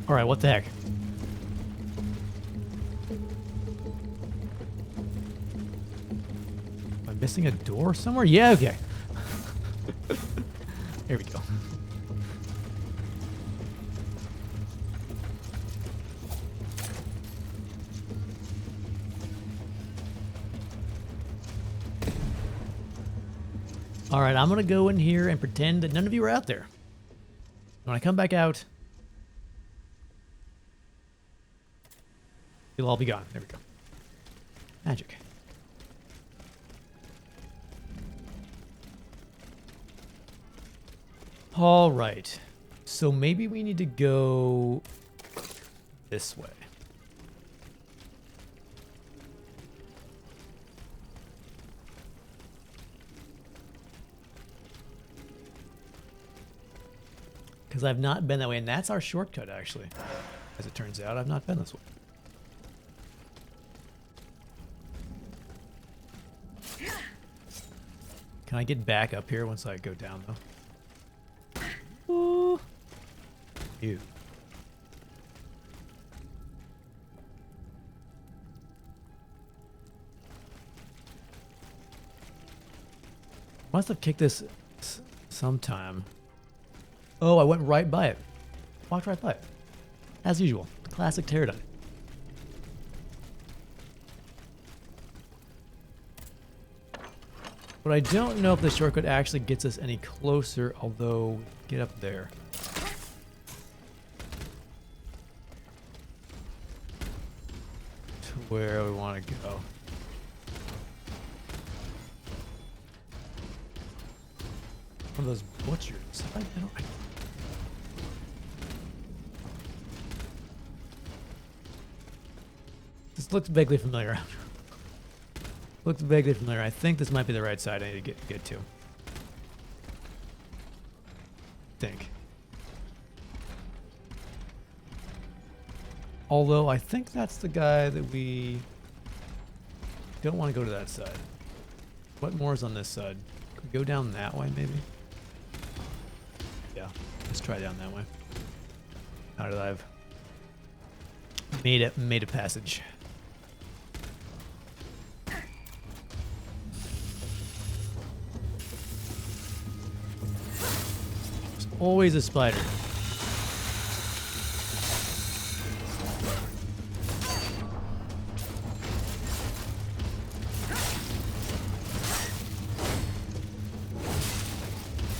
All right, what the heck? Am I missing a door somewhere? Yeah, okay. Here we go. All right, I'm going to go in here and pretend that none of you are out there. When I come back out, you'll all be gone. There we go. Magic. All right. So maybe we need to go this way. Because I've not been that way, and that's our shortcut, actually. As it turns out, I've not been this way. Can I get back up here once I go down, though? Ooh. Ew. Must have kicked this sometime. Oh, I went right by it. Walked right by it. As usual. The classic Terradyne. But I don't know if the shortcut actually gets us any closer, although get up there. To where we want to go. One of those butchers. I don't. This looks vaguely familiar. Looks vaguely familiar. I think this might be the right side I need to get to. Think. Although I think that's the guy that we don't want to go to that side. What more is on this side? Could we go down that way maybe? Yeah, let's try down that way. Now that I've made a passage. Always a spider.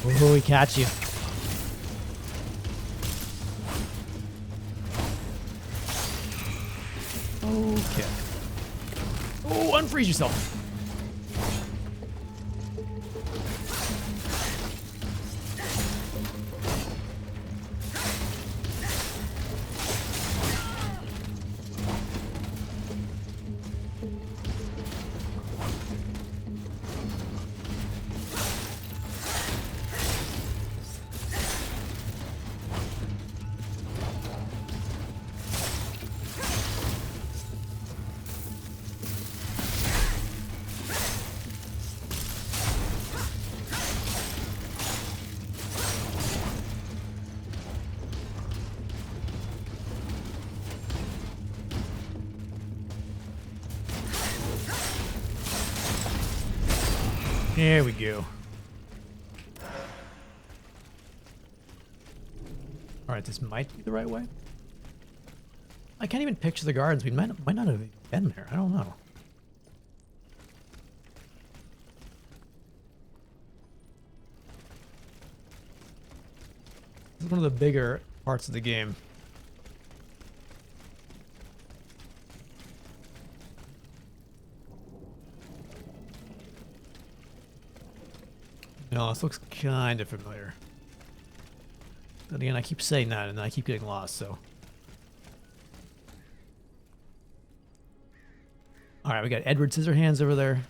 Oh, we catch you. Okay. Oh, unfreeze yourself. There we go. Alright, this might be the right way. I can't even picture the gardens. We might not have been there. I don't know. This is one of the bigger parts of the game. No, this looks kind of familiar. But again, I keep saying that and I keep getting lost, so. Alright, we got Edward Scissorhands over there.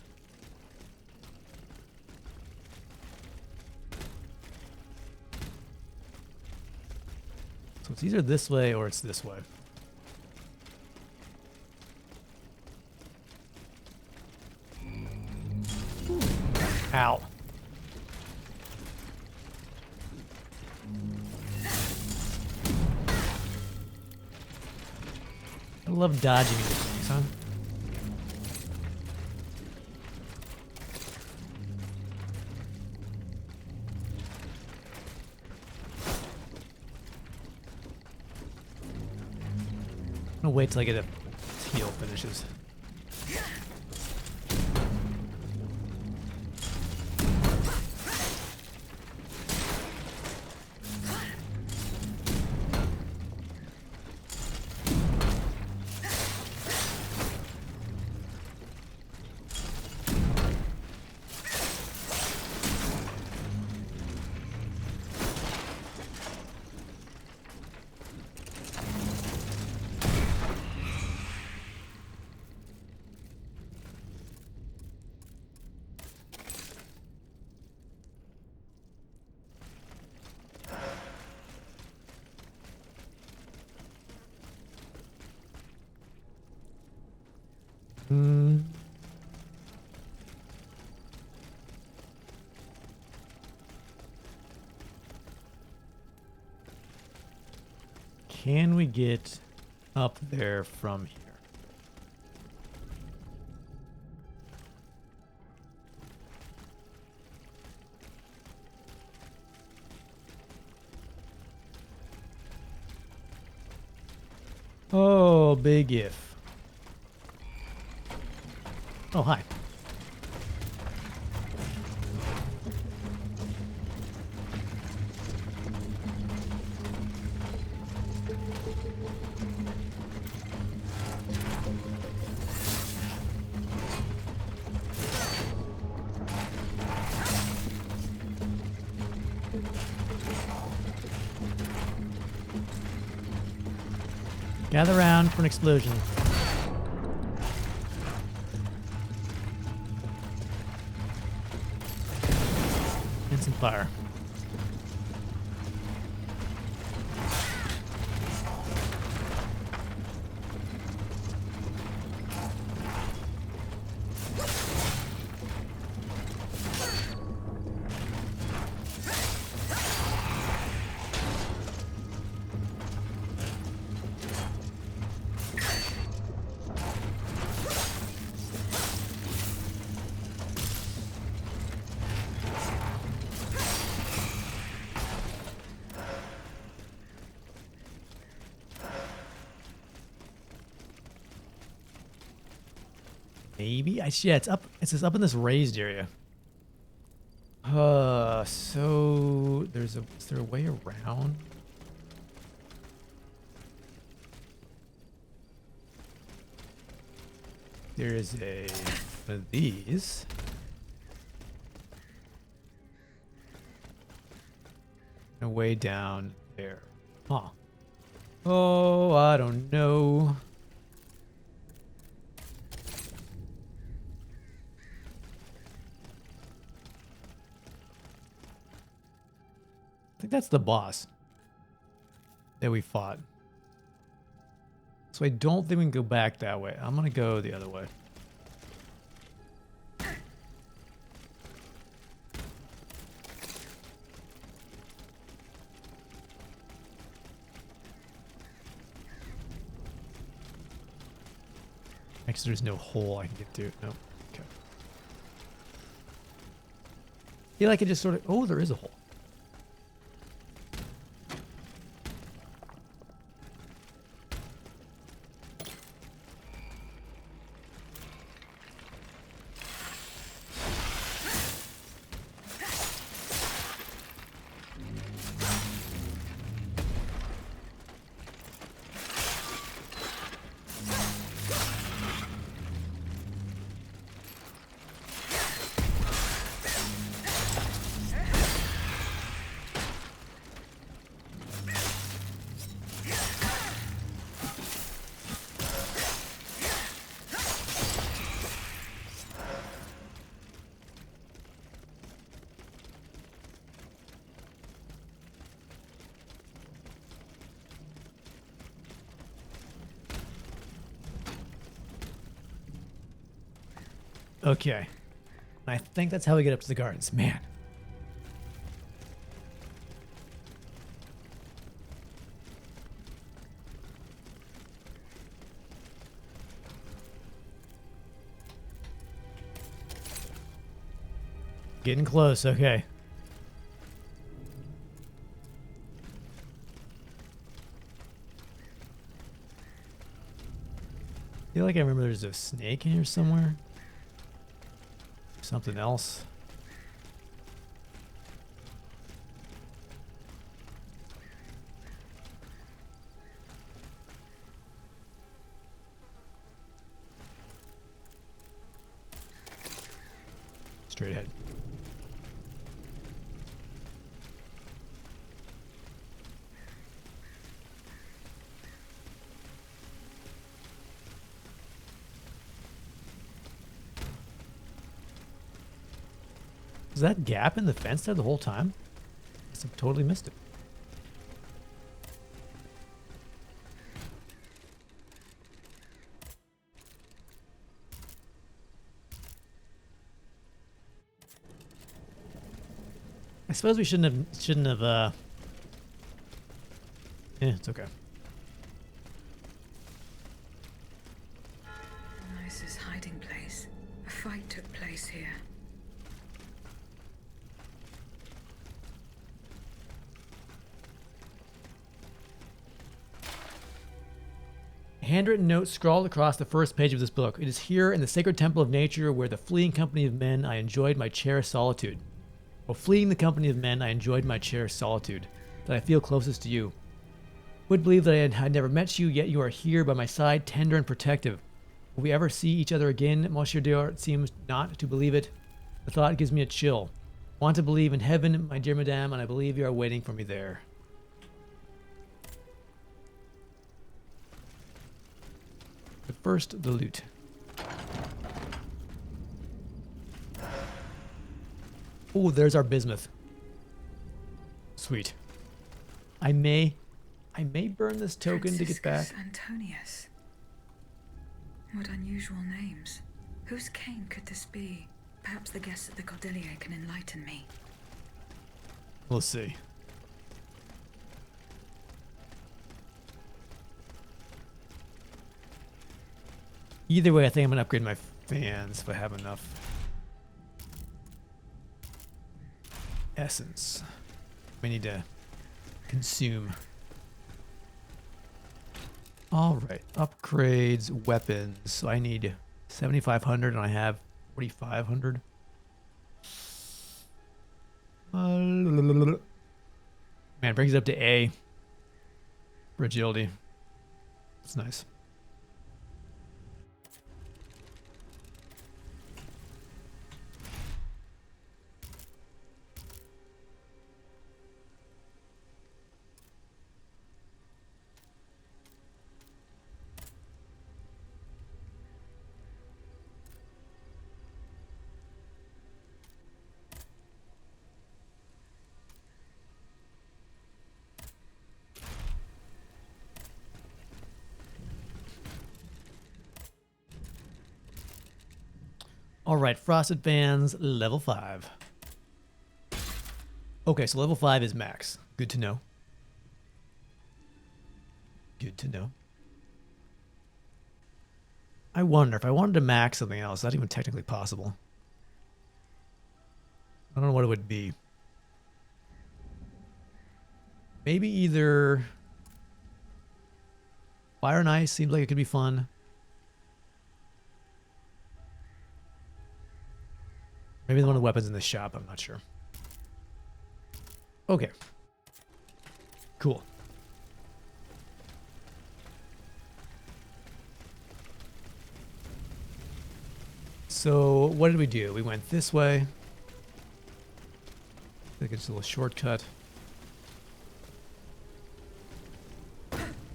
So it's either this way or it's this way. Ow. love dodging into things, huh? I'm gonna wait till I get a heal finishes. Can we get up there from here? Oh, big if. Oh, hi. Gather around for an explosion. And some fire. Maybe yeah, it's up. It's just up in this raised area. So is there a way around? There is one of these. A way down there. Huh. Oh, I don't know. I think that's the boss that we fought. So I don't think we can go back that way. I'm gonna go the other way. Actually, there's no hole I can get to. No. Okay. I feel like it just sort of... Oh, there is a hole. Okay. I think that's how we get up to the gardens. Man. Getting close, okay. I feel like I remember there's a snake in here somewhere. Something else. Straight ahead. Was that gap in the fence there the whole time? I guess I've totally missed it. I suppose we shouldn't have, it's okay. Nice's hiding place. A fight took place here. A handwritten note scrawled across the first page of this book. It is here in the sacred temple of nature where the fleeing company of men I enjoyed my cherished solitude. While fleeing the company of men I enjoyed my cherished solitude, that I feel closest to you. Would believe that I had never met you, yet you are here by my side, tender and protective. Will we ever see each other again? Monsieur Dior seems not to believe it. The thought gives me a chill. Want to believe in heaven, my dear madame, and I believe you are waiting for me there. But first, the loot. Oh, there's our bismuth. Sweet. I may burn this token to get back. Antonius. What unusual names. Whose cane could this be? Perhaps the guests at the Cordelier can enlighten me. We'll see. Either way, I think I'm gonna upgrade my fans if I have enough. Essence. We need to consume. Alright, upgrades, weapons. So I need 7,500 and I have 4,500. Man, it brings it up to A for agility. That's nice. All right, frosted fans, level 5. Okay, so level 5 is max. Good to know. Good to know. I wonder if I wanted to max something else, not even technically possible. I don't know what it would be. Maybe either fire and ice seems like it could be fun. Maybe one of the weapons in the shop, I'm not sure. Okay. Cool. So, what did we do? We went this way. I think it's a little shortcut.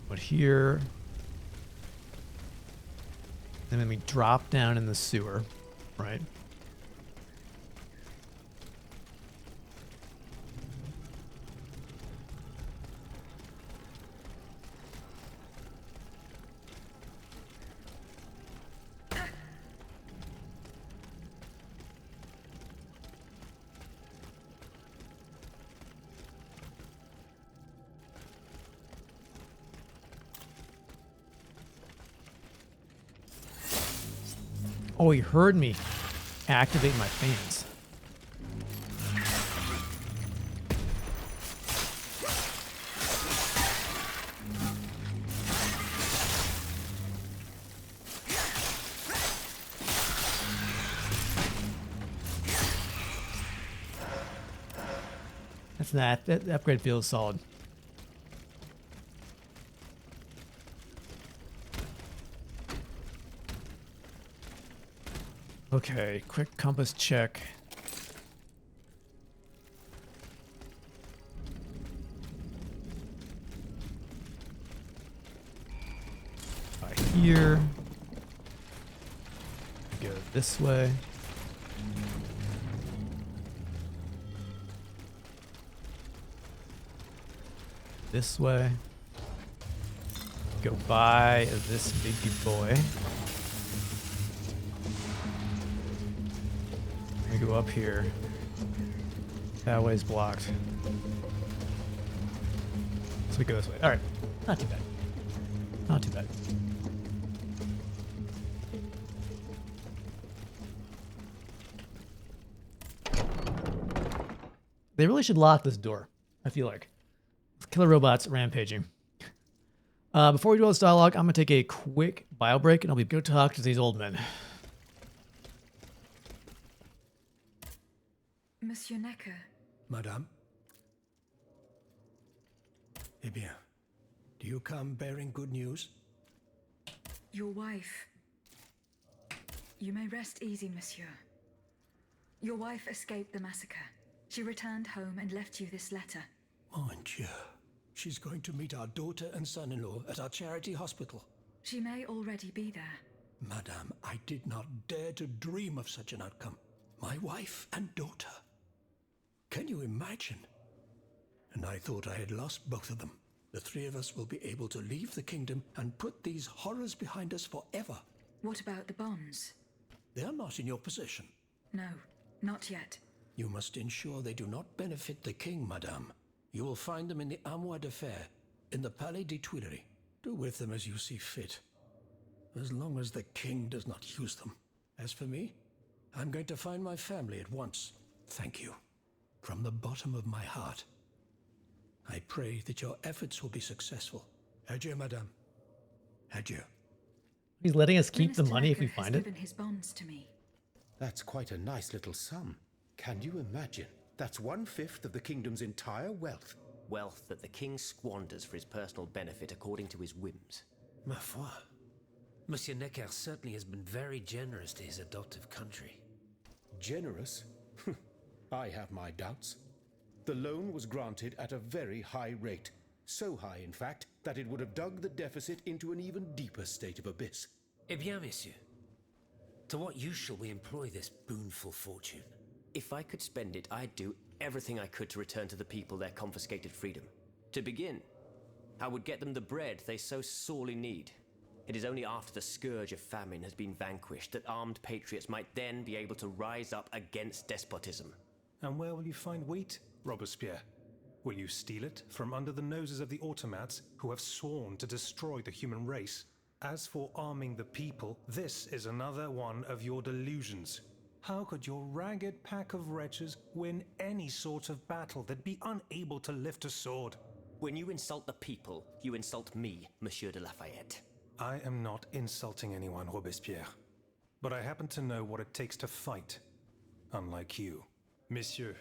But here. And then we drop down in the sewer, right? Oh, he heard me activate my fans. that upgrade feels solid. Okay, quick compass check. Right here. Go this way. This way. Go by this big boy. We go up here. That way's blocked. So we go this way. Alright. Not too bad. Not too bad. They really should lock this door, I feel like. Killer robots rampaging. Before we do all this dialogue, I'm going to take a quick bio break and I'll go talk to these old men. Monsieur Necker. Madame? Eh bien, do you come bearing good news? Your wife. You may rest easy, monsieur. Your wife escaped the massacre. She returned home and left you this letter. Mon Dieu. She's going to meet our daughter and son-in-law at our charity hospital. She may already be there. Madame, I did not dare to dream of such an outcome. My wife and daughter. Can you imagine? And I thought I had lost both of them. The three of us will be able to leave the kingdom and put these horrors behind us forever. What about the bonds? They are not in your possession. No, not yet. You must ensure they do not benefit the king, madame. You will find them in the Armoire de Fer, in the Palais des Tuileries. Do with them as you see fit, as long as the king does not use them. As for me, I'm going to find my family at once. Thank you. From the bottom of my heart. I pray that your efforts will be successful. Adieu, madame. Adieu. He's letting us keep the Minister money if we Necker has find it. given his bonds to me. That's quite a nice little sum. Can you imagine? That's 1/5 of the kingdom's entire wealth. Wealth that the king squanders for his personal benefit according to his whims. Ma foi. Monsieur Necker certainly has been very generous to his adoptive country. Generous? I have my doubts. The loan was granted at a very high rate. So high, in fact, that it would have dug the deficit into an even deeper state of abyss. Eh bien, messieurs. To what use shall we employ this boonful fortune? If I could spend it, I'd do everything I could to return to the people their confiscated freedom. To begin, I would get them the bread they so sorely need. It is only after the scourge of famine has been vanquished that armed patriots might then be able to rise up against despotism. And where will you find wheat, Robespierre? Will you steal it from under the noses of the automats who have sworn to destroy the human race? As for arming the people, this is another one of your delusions. How could your ragged pack of wretches win any sort of battle that be unable to lift a sword? When you insult the people, you insult me, Monsieur de Lafayette. I am not insulting anyone, Robespierre. But I happen to know what it takes to fight, unlike you. Monsieur,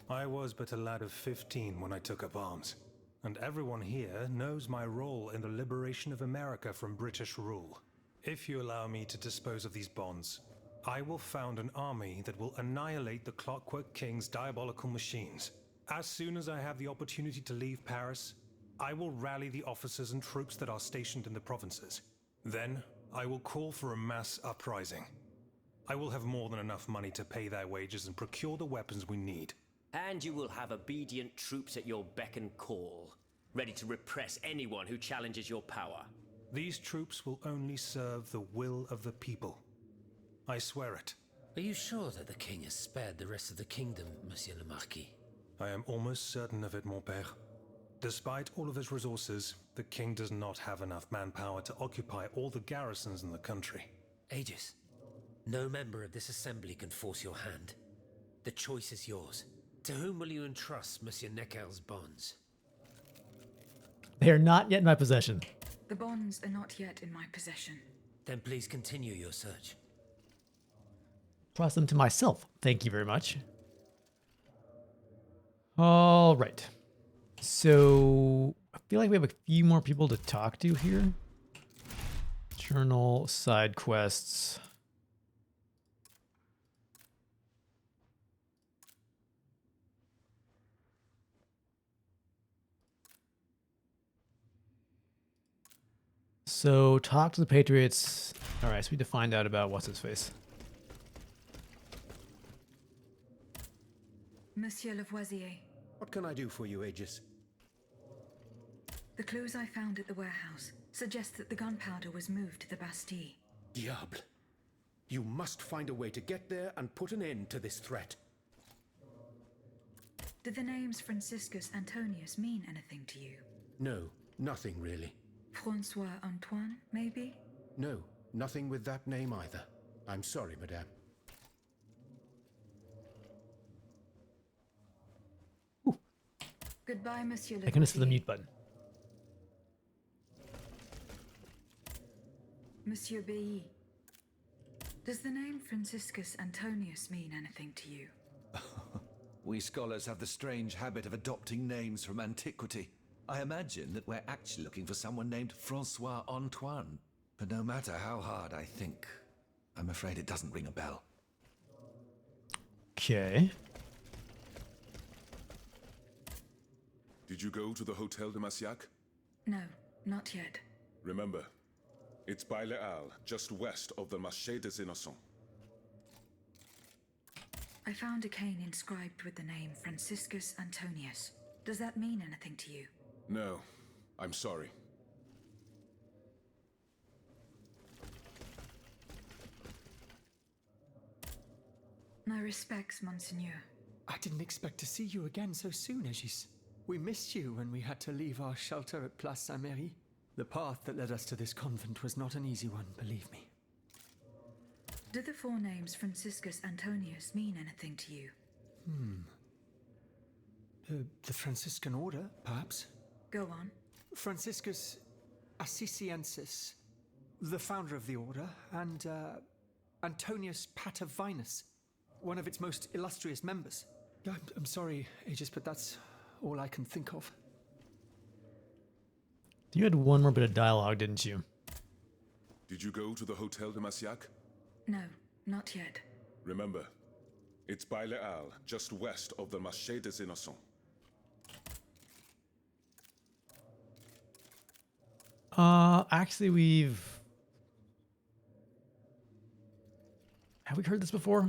I was but a lad of 15 when I took up arms, and everyone here knows my role in the liberation of America from British rule. If you allow me to dispose of these bonds, I will found an army that will annihilate the Clockwork King's diabolical machines. As soon as I have the opportunity to leave Paris, I will rally the officers and troops that are stationed in the provinces. Then, I will call for a mass uprising. I will have more than enough money to pay their wages and procure the weapons we need. And you will have obedient troops at your beck and call, ready to repress anyone who challenges your power. These troops will only serve the will of the people. I swear it. Are you sure that the king has spared the rest of the kingdom, Monsieur le Marquis? I am almost certain of it, mon père. Despite all of his resources, the king does not have enough manpower to occupy all the garrisons in the country. Aegis, no member of this assembly can force your hand. The choice is yours. To whom will you entrust Monsieur Necker's bonds? They are not yet in my possession. The bonds are not yet in my possession. Then please continue your search. Trust them to myself. Thank you very much. All right. So I feel like we have a few more people to talk to here. Journal, side quests. So talk to the Patriots. All right, so we need to find out about what's his face. Monsieur Lavoisier, What can I do for you, Aegis? the clues I found at the warehouse suggest that the gunpowder was moved to the Bastille. Diable. You must find a way to get there and put an end to this threat. Did the names Franciscus Antonius mean anything to you? No, nothing really. Francois Antoine, maybe? No, nothing with that name either. I'm sorry, madame. Goodbye, Monsieur I can just the Lavoisier. mute button. Monsieur Bailly. Does the name Franciscus Antonius mean anything to you? We scholars have the strange habit of adopting names from antiquity. I imagine that we're actually looking for someone named Francois Antoine. But no matter how hard I think, I'm afraid it doesn't ring a bell. Okay. Did you go to the Hotel de Massiac? No, not yet. Remember, it's by Les Halles, just west of the Marché des Innocents. I found a cane inscribed with the name Franciscus Antonius. Does that mean anything to you? No, I'm sorry. My respects, Monseigneur. I didn't expect to see you again so soon, Aegis. We missed you when we had to leave our shelter at Place Saint-Merry. The path that led us to this convent was not an easy one, believe me. Do the four names Franciscus Antonius mean anything to you? The Franciscan order, perhaps? Go on. Franciscus Assisiensis, the founder of the order, and Antonius Patavinus, one of its most illustrious members. I'm sorry, Aegis, but that's all I can think of. You had one more bit of dialogue, didn't you? Did you go to the Hotel de Massiac? No, not yet. Remember, it's by Les Halles, just west of the Marché des Innocents. Actually, have we heard this before?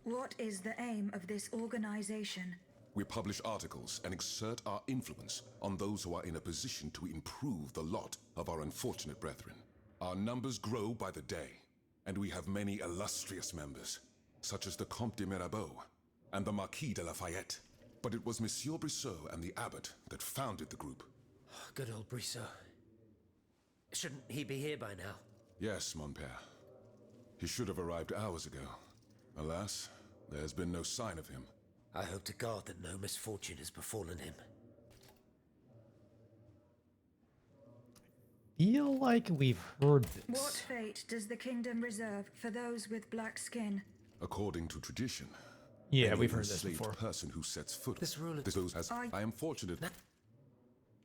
What is the aim of this organization? We publish articles and exert our influence on those who are in a position to improve the lot of our unfortunate brethren. Our numbers grow by the day, and we have many illustrious members, such as the Comte de Mirabeau and the Marquis de Lafayette. But it was Monsieur Brissot and the abbot that founded the group. Good old Brissot. Shouldn't he be here by now? Yes, mon père. He should have arrived hours ago. Alas, there has been no sign of him. I hope to God that no misfortune has befallen him. Feel like we've heard this. What fate does the kingdom reserve for those with black skin? According to tradition, Yeah, any we've heard this enslaved before. person who sets foot This rule this goes as I am fortunate.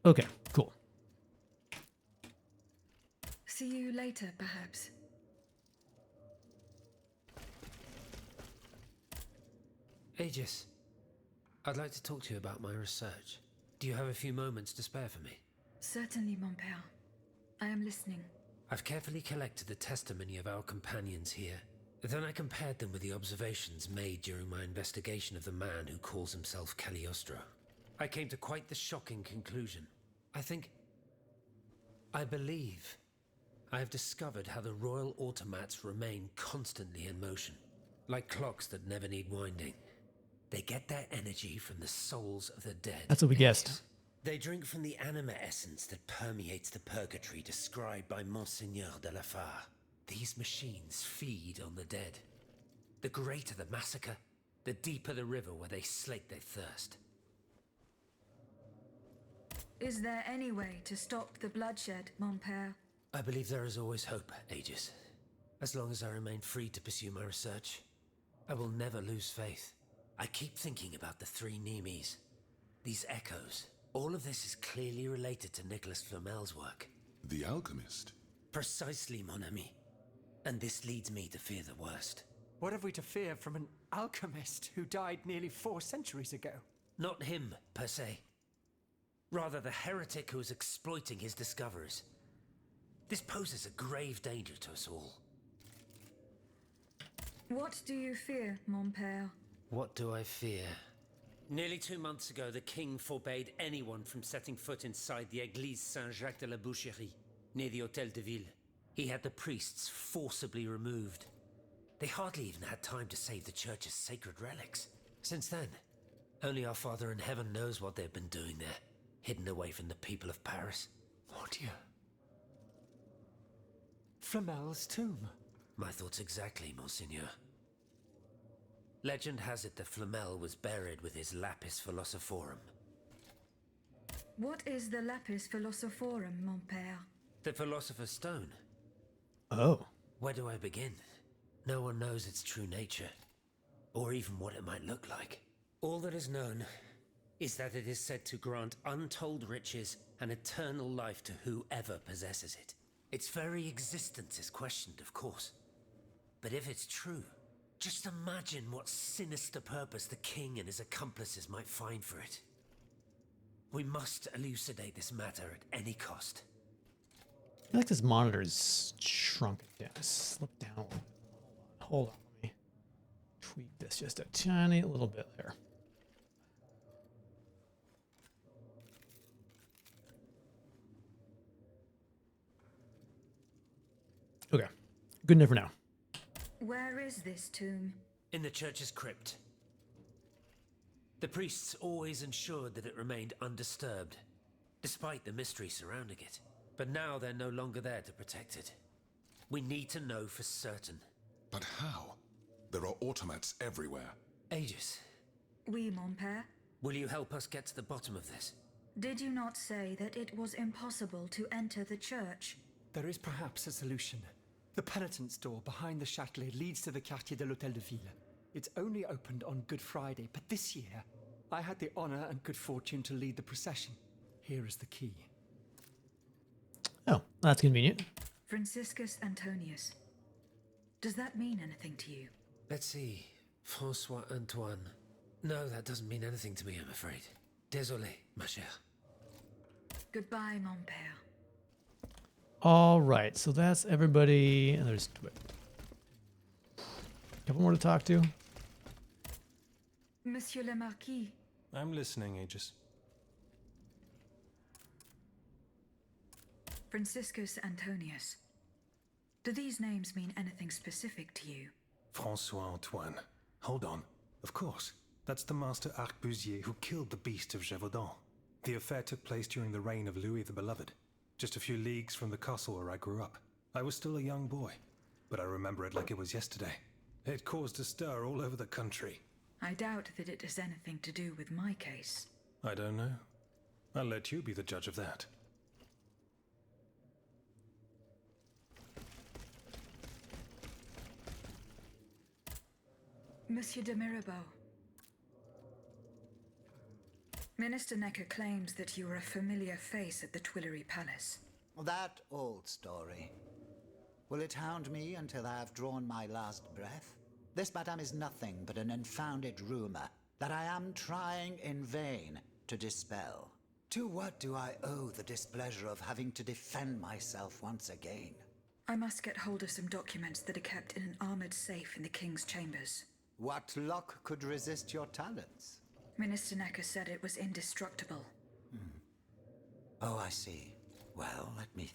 Okay, cool. See you later, perhaps. Aegis, I'd like to talk to you about my research. Do you have a few moments to spare for me? Certainly, mon père. I am listening. I've carefully collected the testimony of our companions here. Then I compared them with the observations made during my investigation of the man who calls himself Cagliostro. I came to quite the shocking conclusion. I believe I have discovered how the royal automats remain constantly in motion, like clocks that never need winding. They get their energy from the souls of the dead. That's what we guessed. They drink from the anima essence that permeates the purgatory described by Monseigneur de la Fare. These machines feed on the dead. The greater the massacre, the deeper the river where they slake their thirst. Is there any way to stop the bloodshed, mon père? I believe there is always hope, Aegis. As long as I remain free to pursue my research, I will never lose faith. I keep thinking about the three Nemes. These echoes, all of this is clearly related to Nicholas Flamel's work. The alchemist? Precisely, mon ami. And this leads me to fear the worst. What have we to fear from an alchemist who died nearly 4 centuries ago? Not him, per se. Rather, the heretic who is exploiting his discoveries. This poses a grave danger to us all. What do you fear, mon père? What do I fear? Nearly 2 months ago, the king forbade anyone from setting foot inside the Église Saint-Jacques de la Boucherie, near the Hôtel de Ville. He had the priests forcibly removed. They hardly even had time to save the church's sacred relics. Since then, only our Father in Heaven knows what they've been doing there, hidden away from the people of Paris. Mon Dieu. Flamel's tomb. My thoughts exactly, Monseigneur. Legend has it that Flamel was buried with his Lapis Philosophorum. What is the Lapis Philosophorum, mon père? The Philosopher's Stone. Oh. Where do I begin? No one knows its true nature, or even what it might look like. All that is known is that it is said to grant untold riches and eternal life to whoever possesses it. Its very existence is questioned, of course. But if it's true, just imagine what sinister purpose the king and his accomplices might find for it. We must elucidate this matter at any cost. I feel like this monitor's shrunk down. Slip down a little bit. Hold on. Let me tweak this just a tiny little bit there. Okay. Good enough for now. Where is this tomb? In the church's crypt. The priests always ensured that it remained undisturbed, despite the mystery surrounding it. But now they're no longer there to protect it. We need to know for certain. But how? There are automats everywhere. Aegis, Oui, mon père. will you help us get to the bottom of this? Did you not say that it was impossible to enter the church? There is perhaps a solution. The penitent's door behind the Châtelet leads to the Quartier de l'Hôtel de Ville. It's only opened on Good Friday, but this year, I had the honor and good fortune to lead the procession. Here is the key. Oh, that's convenient. Franciscus Antonius. Does that mean anything to you? Let's see. François Antoine. No, that doesn't mean anything to me, I'm afraid. Désolé, ma chère. Goodbye, mon père. All right, so that's everybody. And there's a couple more to talk to. Monsieur le Marquis. I'm listening, Aegis. Franciscus Antonius. Do these names mean anything specific to you? François Antoine. Hold on. Of course. That's the master arquebusier who killed the beast of Gévaudan. The affair took place during the reign of Louis the Beloved, just a few leagues from the castle where I grew up. I was still a young boy, but I remember it like it was yesterday. It caused a stir all over the country. I doubt that it has anything to do with my case. I don't know. I'll let you be the judge of that. Monsieur de Mirabeau. Minister Necker claims that you are a familiar face at the Tuileries Palace. That old story. Will it hound me until I have drawn my last breath? This, madame, is nothing but an unfounded rumor that I am trying in vain to dispel. To what do I owe the displeasure of having to defend myself once again? I must get hold of some documents that are kept in an armored safe in the King's chambers. What luck could resist your talents? Minister Necker said it was indestructible. Oh, I see. Well, let me